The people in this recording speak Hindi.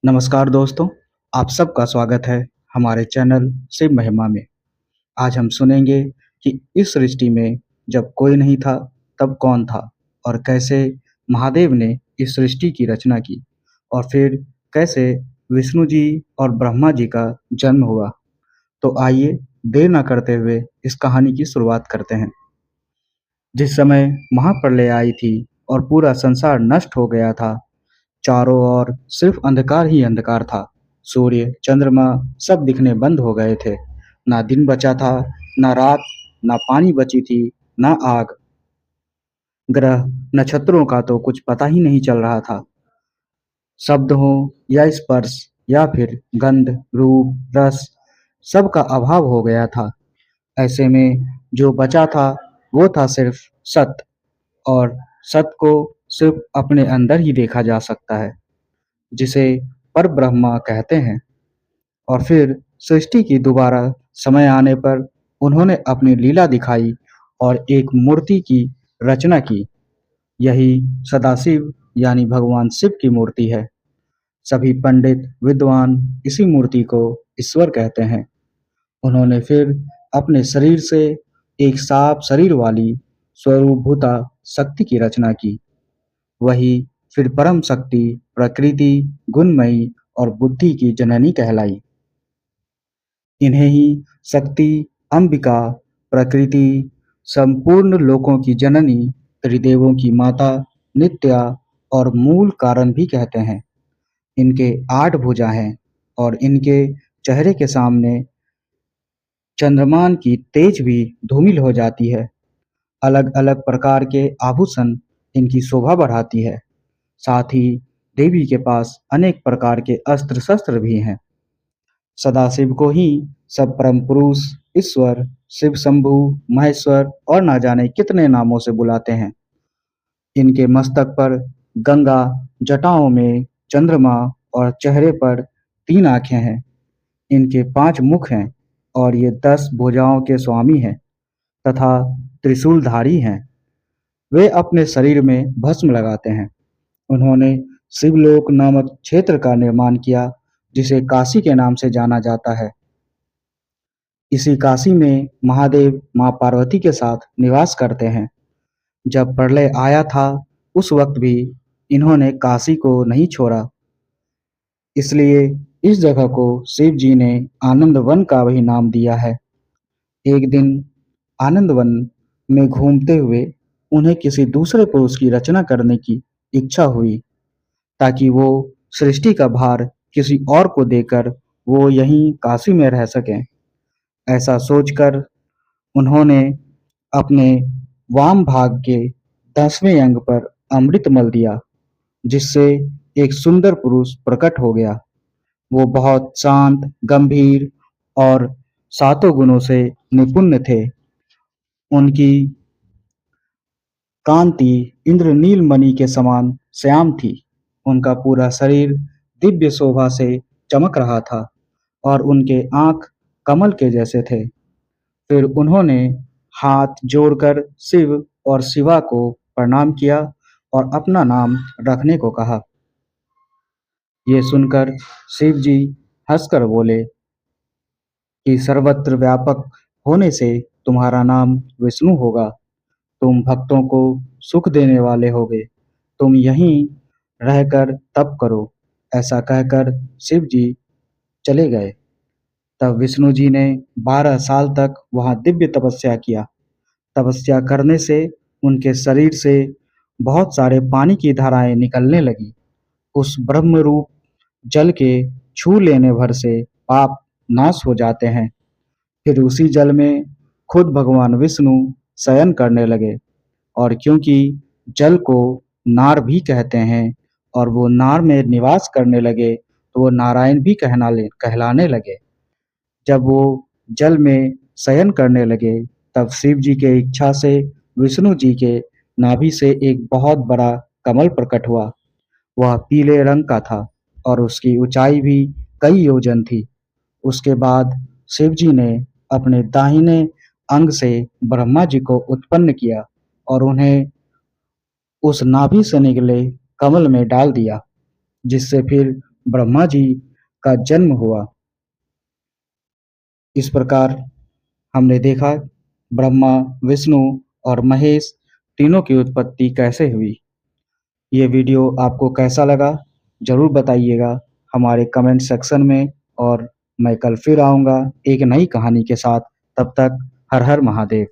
नमस्कार दोस्तों, आप सबका स्वागत है हमारे चैनल शिव महिमा में। आज हम सुनेंगे कि इस सृष्टि में जब कोई नहीं था, तब कौन था और कैसे महादेव ने इस सृष्टि की रचना की और फिर कैसे विष्णु जी और ब्रह्मा जी का जन्म हुआ। तो आइए देर ना करते हुए इस कहानी की शुरुआत करते हैं। जिस समय महाप्रलय आई थी और पूरा संसार नष्ट हो गया था, चारों ओर सिर्फ अंधकार ही अंधकार था। सूर्य, चंद्रमा सब दिखने बंद हो गए थे। ना दिन बचा था, ना रात, ना पानी बची थी, ना आग, ग्रह, नक्षत्रों का तो कुछ पता ही नहीं चल रहा था। शब्द हो या स्पर्श या फिर गंध, रूप, रस, सबका अभाव हो गया था। ऐसे में जो बचा था वो था सिर्फ सत्य, और सत्य को सिर्फ अपने अंदर ही देखा जा सकता है, जिसे परब्रह्म कहते हैं। और फिर सृष्टि की दोबारा समय आने पर उन्होंने अपनी लीला दिखाई और एक मूर्ति की रचना की। यही सदाशिव यानी भगवान शिव की मूर्ति है। सभी पंडित विद्वान इसी मूर्ति को ईश्वर कहते हैं। उन्होंने फिर अपने शरीर से एक साफ शरीर वाली स्वरूपभूता शक्ति की रचना की। वही फिर परम शक्ति, प्रकृति, गुणमयी और बुद्धि की जननी कहलाई। इन्हें ही शक्ति, अंबिका, प्रकृति, संपूर्ण लोकों की जननी, त्रिदेवों की माता, नित्या और मूल कारण भी कहते हैं। इनके 8 भुजा हैं और इनके चेहरे के सामने चंद्रमान की तेज भी धूमिल हो जाती है। अलग-अलग प्रकार के आभूषण इनकी शोभा बढ़ाती है। साथ ही देवी के पास अनेक प्रकार के अस्त्र-शस्त्र भी हैं। सदाशिव को ही सब परम पुरुष, ईश्वर, शिव शंभु, महेश्वर और ना जाने कितने नामों से बुलाते हैं। इनके मस्तक पर गंगा, जटाओं में चंद्रमा और चेहरे पर 3 आँखें हैं। इनके 5 मुख हैं और ये 10 भुजाओं के स्वामी हैं तथा त्रिशूलधारी हैं। वे अपने शरीर में भस्म लगाते हैं। उन्होंने शिवलोक नामक क्षेत्र का निर्माण किया, जिसे काशी के नाम से जाना जाता है। इसी काशी में महादेव माँ पार्वती के साथ निवास करते हैं। जब प्रलय आया था, उस वक्त भी इन्होंने काशी को नहीं छोड़ा। इसलिए इस जगह को शिव जी ने आनंद वन का भी नाम दिया है। एक दिन आनंद वन में घूमते हुए उन्हें किसी दूसरे पुरुष की रचना करने की इच्छा हुई, ताकि वो सृष्टि का भार किसी और को देकर वो यहीं काशी में रह सकें। ऐसा सोचकर उन्होंने अपने वाम भाग के 10वें अंग पर अमृत मल दिया, जिससे एक सुंदर पुरुष प्रकट हो गया। वो बहुत शांत, गंभीर और सातों गुणों से निपुण थे। उनकी कांति इंद्रनील मणि के समान श्याम थी। उनका पूरा शरीर दिव्य शोभा से चमक रहा था और उनके आंख कमल के जैसे थे। फिर उन्होंने हाथ जोड़कर शिव और शिवा को प्रणाम किया और अपना नाम रखने को कहा। ये सुनकर शिव जी हंसकर बोले कि सर्वत्र व्यापक होने से तुम्हारा नाम विष्णु होगा। तुम भक्तों को सुख देने वाले होगे। तुम यहीं रहकर तप करो। ऐसा कहकर शिव जी चले गए। तब विष्णु जी ने 12 साल तक वहाँ दिव्य तपस्या किया। तपस्या करने से उनके शरीर से बहुत सारे पानी की धाराएं निकलने लगी। उस ब्रह्म रूप जल के छू लेने भर से पाप नाश हो जाते हैं। फिर उसी जल में खुद भगवान विष्णु शयन करने लगे। और क्योंकि जल को नार भी कहते हैं और वो नार में निवास करने लगे, तो वो नारायण भी कहलाने लगे। जब वो जल में शयन करने लगे, तब शिव जी के इच्छा से विष्णु जी के नाभि से एक बहुत बड़ा कमल प्रकट हुआ। वह पीले रंग का था और उसकी ऊंचाई भी कई योजन थी। उसके बाद शिव जी ने अपने दाहिने अंग से ब्रह्मा जी को उत्पन्न किया और उन्हें उस नाभि से निकले कमल में डाल दिया, जिससे फिर ब्रह्मा जी का जन्म हुआ। इस प्रकार हमने देखा ब्रह्मा, विष्णु और महेश तीनों की उत्पत्ति कैसे हुई। ये वीडियो आपको कैसा लगा ज़रूर बताइएगा हमारे कमेंट सेक्शन में, और मैं कल फिर आऊँगा एक नई कहानी के साथ। तब तक हर हर महादेव।